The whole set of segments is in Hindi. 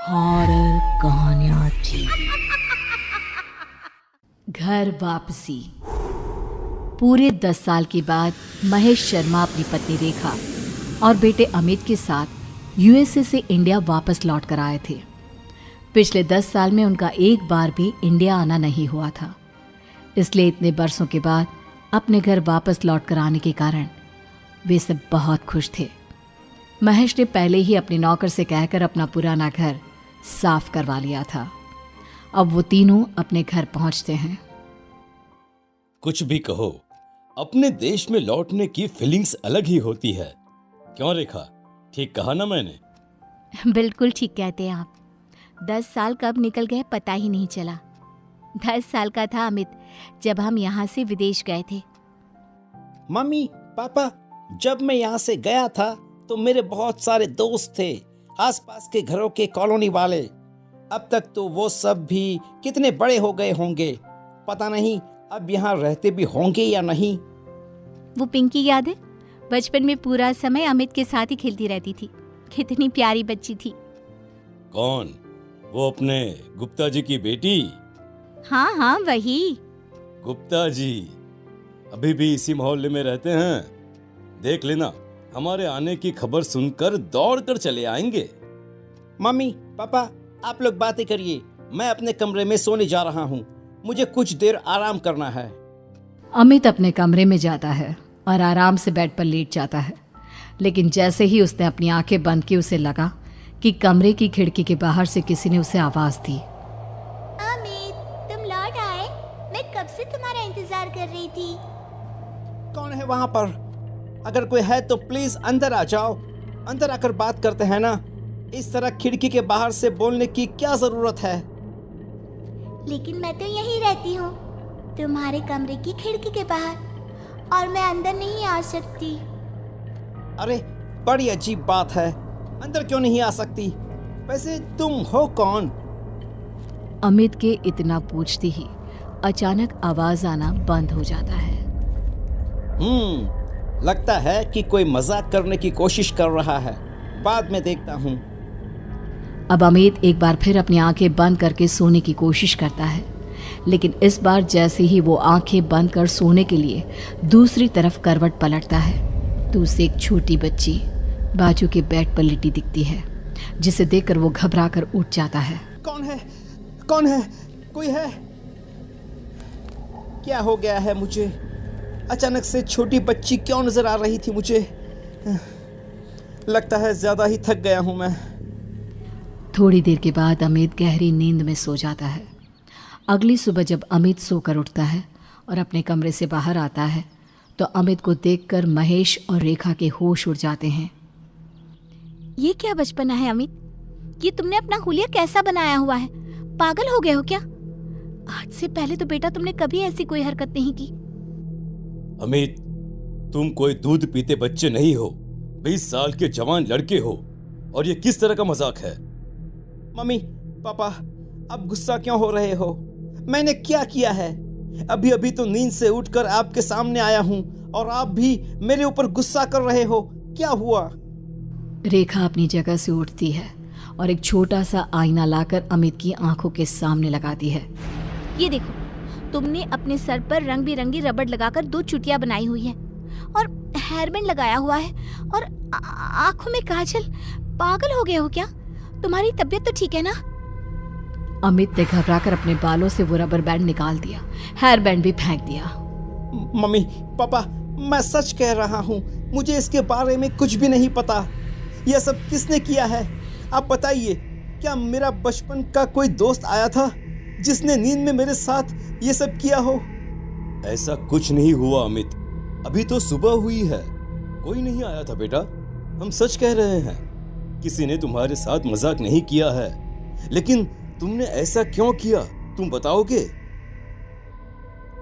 हॉरर कहानियाँ थी। घर वापसी। पूरे 10 साल के बाद महेश शर्मा अपनी पत्नी रेखा और बेटे अमित के साथ यूएसए से इंडिया वापस लौट कर आए थे। पिछले 10 साल में उनका एक बार भी इंडिया आना नहीं हुआ था, इसलिए इतने बरसों के बाद अपने घर वापस लौट कर आने के कारण वे सब बहुत खुश थे। महेश ने पहले ही अपने नौकर से कहकर अपना पुराना घर साफ करवा लिया था। अब वो तीनों अपने घर पहुंचते हैं। कुछ भी कहो, अपने देश में लौटने की फीलिंग्स अलग ही होती है। क्यों रेखा, ठीक कहा ना मैंने? बिल्कुल ठीक कहते हैं आप। 10 साल कब निकल गए पता ही नहीं चला। 10 साल का था अमित जब हम यहाँ से विदेश गए थे। मम्मी पापा, जब मैं यहाँ से गया था तो मेरे बहुत सारे दोस्त थे, आसपास के घरों के कॉलोनी वाले। अब तक तो वो सब भी कितने बड़े हो गए होंगे, पता नहीं अब यहाँ रहते भी होंगे या नहीं। वो पिंकी याद है? बचपन में पूरा समय अमित के साथ ही खेलती रहती थी। कितनी प्यारी बच्ची थी। कौन? वो अपने गुप्ता जी की बेटी? हाँ वही। गुप्ता जी अभी भी इसी मोहल्ले में रहते हैं? देख लेना, हमारे आने की खबर सुनकर दौड़ कर चले आएंगे। मम्मी पापा, आप लोग बातें करिए, मैं अपने कमरे में सोने जा रहा हूँ। मुझे कुछ देर आराम करना है। अमित अपने कमरे में जाता है और आराम से बेड पर लेट जाता है, लेकिन जैसे ही उसने अपनी आंखें बंद की उसे लगा कि कमरे की खिड़की के बाहर से किसी ने उसे आवाज दी। अमित, तुम लौट आए? मैं कब से तुम्हारा इंतजार कर रही थी। कौन है वहाँ पर? अगर कोई है तो प्लीज अंदर आ जाओ। अंदर आकर बात करते हैं ना। इस तरह खिड़की के बाहर से बोलने की क्या जरूरत है? लेकिन मैं तो यहीं रहती हूँ, तुम्हारे कमरे की खिड़की के बाहर, और मैं अंदर नहीं आ सकती। अरे बड़ी अजीब बात है, अंदर क्यों नहीं आ सकती? वैसे तुम हो कौन? अमित के इतना पूछते ही अचानक आवाज आना बंद हो जाता है। लगता है कि कोई मजाक करने की कोशिश कर रहा है। बाद में देखता हूँ। अब अमित एक बार फिर अपनी आंखें बंद करके सोने की कोशिश करता है, लेकिन इस बार जैसे ही वो आंखें बंद कर सोने के लिए दूसरी तरफ करवट पलटता है तो उसे एक छोटी बच्ची बाजू के बेड पर लेटी दिखती है, जिसे देखकर वो घबरा कर उठ जाता है। कौन है? कौन है? कोई है? क्या हो गया है मुझे? अचानक से छोटी बच्ची क्यों नजर आ रही थी मुझे? लगता है ज्यादा ही थक गया हूं मैं। थोड़ी देर के बाद अमित गहरी नींद में सो जाता है। अगली सुबह जब अमित सोकर उठता है और अपने कमरे से बाहर आता है तो अमित को देखकर महेश और रेखा के होश उड़ जाते हैं। ये क्या बचपना है अमित? ये तुमने अपना हुलिया कैसा बनाया हुआ है? पागल हो गए हो क्या? आज से पहले तो बेटा तुमने कभी ऐसी कोई हरकत नहीं की। अमित, तुम कोई दूध पीते बच्चे नहीं हो, 20 साल के जवान लड़के हो, और ये किस तरह का मजाक है? मम्मी पापा, अब गुस्सा क्यों हो रहे हो? मैंने क्या किया है? अभी अभी तो नींद से उठकर आपके सामने आया हूँ और आप भी मेरे ऊपर गुस्सा कर रहे हो। क्या हुआ? रेखा अपनी जगह से उठती है और एक छोटा सा आईना लाकर अमित की आंखों के सामने लगाती है। ये देखो, तुमने अपने सर पर रंग बिरंगी रबड़ लगाकर 2 चुटिया बनाई हुई है और हेयर बैंड लगाया हुआ है और आंखों में काजल। पागल हो गए हो क्या? तुम्हारी तबीयत तो ठीक है ना? अमित ने घबराकर अपने बालों से वो रबर बैंड निकाल दिया, हेयर बैंड भी फेंक दिया। मम्मी पापा, मैं सच कह रहा हूँ, मुझे इसके बारे में कुछ भी नहीं पता। यह सब किसने किया है? आप बताइए। क्या मेरा बचपन का कोई दोस्त आया था जिसने नींद में मेरे साथ ये सब किया हो? ऐसा कुछ नहीं हुआ अमित, अभी तो सुबह हुई है। कोई नहीं आया था बेटा, हम सच कह रहे हैं। किसी ने तुम्हारे साथ मजाक नहीं किया है, लेकिन तुमने ऐसा क्यों किया, तुम बताओगे?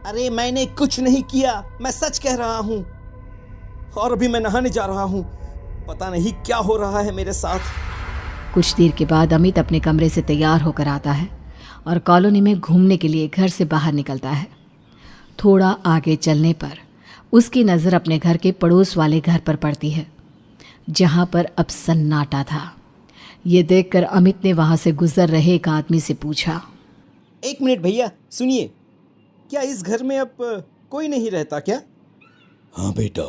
अरे मैंने कुछ नहीं किया, मैं सच कह रहा हूँ। और अभी मैं नहाने जा रहा हूँ। पता नहीं क्या हो रहा है मेरे साथ। कुछ देर के बाद अमित अपने कमरे से तैयार होकर आता है और कॉलोनी में घूमने के लिए घर से बाहर निकलता है। थोड़ा आगे चलने पर उसकी नज़र अपने घर के पड़ोस वाले घर पर पड़ती है, जहाँ पर अब सन्नाटा था। ये देखकर अमित ने वहां से गुजर रहे एक आदमी से पूछा। 1 मिनट भैया, सुनिए, क्या इस घर में अब कोई नहीं रहता क्या? हाँ बेटा,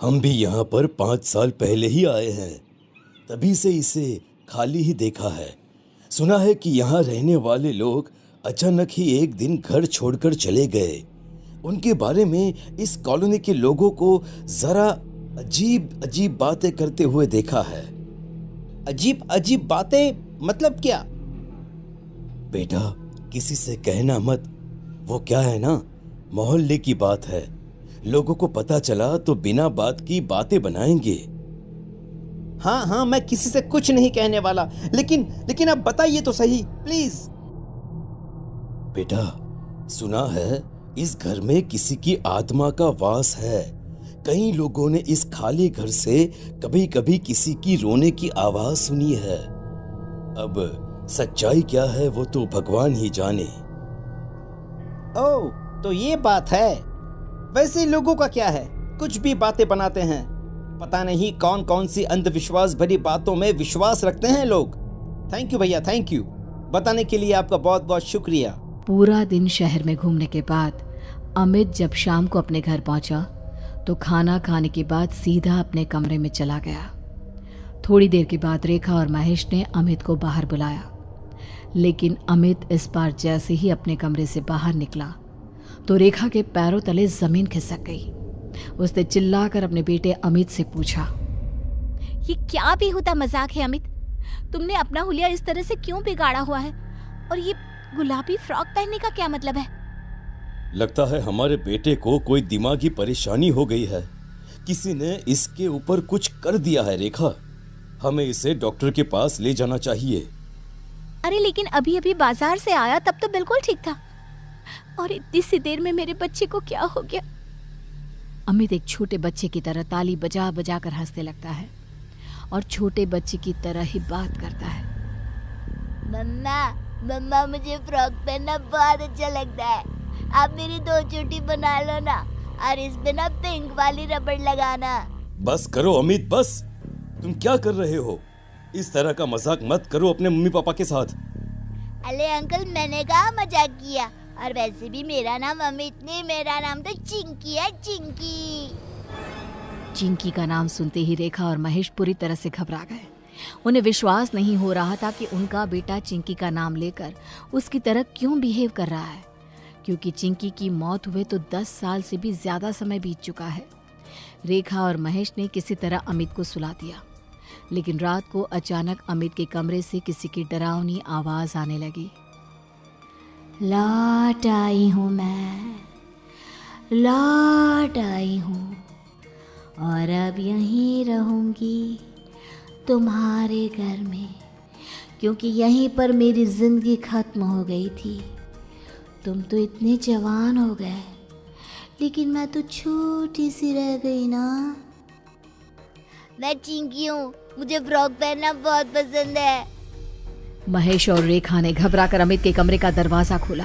हम भी यहाँ पर 5 साल पहले ही आए हैं, तभी से इसे खाली ही देखा है। सुना है कि यहाँ रहने वाले लोग अचानक ही एक दिन घर छोड़कर चले गए। उनके बारे में इस कॉलोनी के लोगों को जरा अजीब अजीब बातें करते हुए देखा है। अजीब अजीब बातें मतलब क्या? बेटा, किसी से कहना मत, वो क्या है ना, मोहल्ले की बात है। लोगों को पता चला तो बिना बात की बातें बनाएंगे। हाँ हाँ, मैं किसी से कुछ नहीं कहने वाला, लेकिन अब बताइए तो सही प्लीज। बेटा, सुना है इस घर में किसी की आत्मा का वास है। कई लोगों ने इस खाली घर से कभी कभी किसी की रोने की आवाज सुनी है। अब सच्चाई क्या है वो तो भगवान ही जाने। ओह, तो ये बात है। वैसे लोगों का क्या है, कुछ भी बातें बनाते हैं। पता नहीं कौन कौन सी अंधविश्वास भरी बातों में विश्वास रखते हैं लोग। थैंक यू भैया, थैंक यू। बताने के लिए आपका बहुत बहुत शुक्रिया। पूरा दिन शहर में घूमने के बाद अमित जब शाम को अपने घर पहुंचा तो खाना खाने के बाद सीधा अपने कमरे में चला गया। थोड़ी देर के बाद रेखा और महेश ने अमित को बाहर बुलाया, लेकिन अमित इस बार जैसे ही अपने कमरे से बाहर निकला तो रेखा के पैरों तले जमीन खिसक गई। उसने चिल्लाकर अपने बेटे अमित से पूछा, ये क्या बेहुदा मजाक है अमित? तुमने अपना हुलिया इस तरह से क्यों बिगाड़ा हुआ है? और ये गुलाबी फ्रॉक पहनने का क्या मतलब है? लगता है हमारे बेटे को कोई दिमागी परेशानी हो गई है। किसी ने इसके ऊपर कुछ कर दिया है रेखा। हमें इसे डॉक्टर के पास ले जाना चाहिए। अरे लेकिन अभी अभी बाजार से आया, तब तो बिल्कुल ठीक था, और इतनी सी देर में मेरे बच्चे को क्या हो गया? अमित एक छोटे बच्चे की तरह ताली बजा बजा कर हंसने लगता है और छोटे बच्चे की तरह ही बात करता है। मम्मा मम्मा, मुझे फ्रॉक पहनना बहुत अच्छा लगता है। आप मेरी 2 चोटी बना लो ना, और इस पे ना पिंक वाली रबड़ लगाना। बस करो अमित, बस। तुम क्या कर रहे हो? इस तरह का मजाक मत करो अपने मम्मी पापा के साथ। अरे अंकल, मैंने कहा मजाक किया, और वैसे भी मेरा नाम अमित नहीं, मेरा नाम तो चिंकी है, चिंकी। चिंकी का नाम सुनते ही रेखा और महेश पूरी तरह से घबरा गए। उन्हें विश्वास नहीं हो रहा था कि उनका बेटा चिंकी का नाम लेकर उसकी तरह क्यों बिहेव कर रहा है, क्योंकि चिंकी की मौत हुए तो 10 साल से भी ज्यादा समय बीत चुका है। रेखा और महेश ने किसी तरह अमित को सुला दिया, लेकिन रात को अचानक अमित के कमरे से किसी की डरावनी आवाज आने लगी। लौट आई हूँ मैं, लौट आई हूँ, और अब यहीं रहूँगी तुम्हारे घर में, क्योंकि यहीं पर मेरी जिंदगी खत्म हो गई थी। तुम तो इतने जवान हो गए, लेकिन मैं तो छोटी सी रह गई ना। मैं चिंकी हूँ, मुझे फ्रॉक पहनना बहुत पसंद है। महेश और रेखा ने घबराकर अमित के कमरे का दरवाजा खोला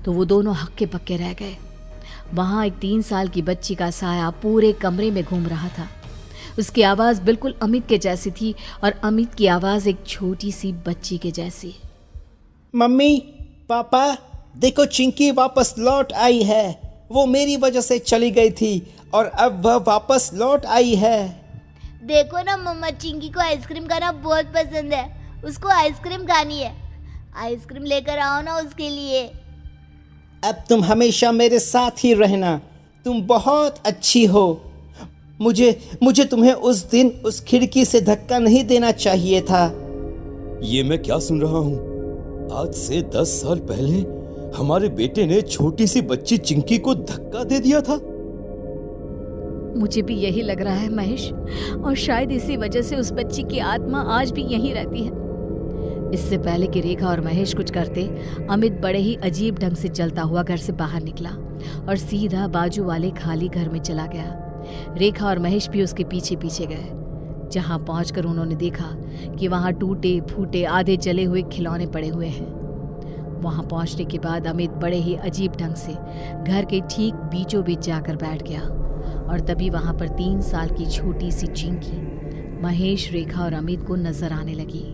तो वो दोनों हक्के बक्के रह गए। वहां एक 3 साल की बच्ची का साया पूरे कमरे में घूम रहा था। उसकी आवाज बिल्कुल अमित के जैसी थी और अमित की आवाज एक छोटी सी बच्ची के जैसी। मम्मी पापा, देखो चिंकी वापस लौट आई है। वो मेरी वजह से चली गई थी और अब वह वापस लौट आई है। देखो ना मम्मा, चिंकी को आइसक्रीम खाना बहुत पसंद है, उसको आइसक्रीम खानी है। आइसक्रीम लेकर आओ ना उसके लिए। अब तुम हमेशा मेरे साथ ही रहना, तुम बहुत अच्छी हो। मुझे तुम्हें उस दिन उस खिड़की से धक्का नहीं देना चाहिए था। ये मैं क्या सुन रहा हूँ? आज से 10 साल पहले हमारे बेटे ने छोटी सी बच्ची चिंकी को धक्का दे दिया था। मुझे भी यही लग रहा है महेश, और शायद इसी वजह से उस बच्ची की आत्मा आज भी यहीं रहती है। इससे पहले कि रेखा और महेश कुछ करते, अमित बड़े ही अजीब ढंग से चलता हुआ घर से बाहर निकला और सीधा बाजू वाले खाली घर में चला गया। रेखा और महेश भी उसके पीछे पीछे गए। जहां पहुंचकर उन्होंने देखा कि वहां टूटे फूटे आधे जले हुए खिलौने पड़े हुए हैं। वहां पहुंचने के बाद अमित बड़े ही अजीब ढंग से घर के ठीक बीचों बीच जाकर बैठ गया, और तभी वहां पर 3 साल की छोटी सी चिंकी महेश, रेखा और अमित को नजर आने लगी।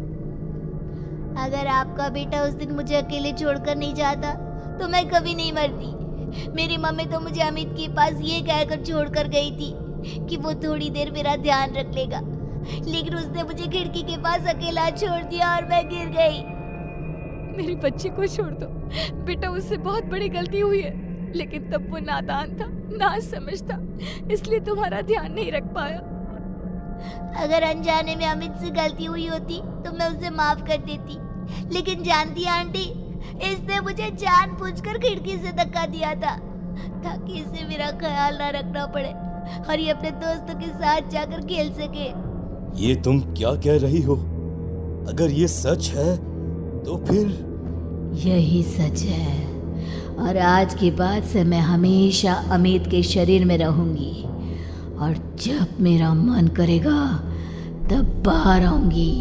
अगर आपका बेटा उस दिन मुझे अकेले छोड़कर नहीं जाता तो मैं कभी नहीं मरती। मेरी मम्मी तो मुझे अमित के पास ये कहकर छोड़कर गई थी कि वो थोड़ी देर मेरा ध्यान रख लेगा, लेकिन उसने मुझे खिड़की के पास अकेला छोड़ दिया और मैं गिर गई। मेरे बच्चे को छोड़ दो बेटा, उससे बहुत बड़ी गलती हुई है, लेकिन तब वो नादान था, ना समझता, इसलिए तुम्हारा ध्यान नहीं रख पाया। अगर अनजाने में अमित से गलती हुई होती तो मैं उसे माफ कर देती, लेकिन जानती है आंटी, इसने मुझे जानबूझकर खिड़की से धक्का दिया था ताकि इसे मेरा ख्याल ना रखना पड़े और ये अपने दोस्तों के साथ जाकर खेल सके। ये तुम क्या कह रही हो? अगर ये सच है तो फिर यही सच है, और आज के बाद से मैं हमेशा अमित के शरीर में रहूंगी, और जब मेरा मन करेगा तब बाहर आऊंगी।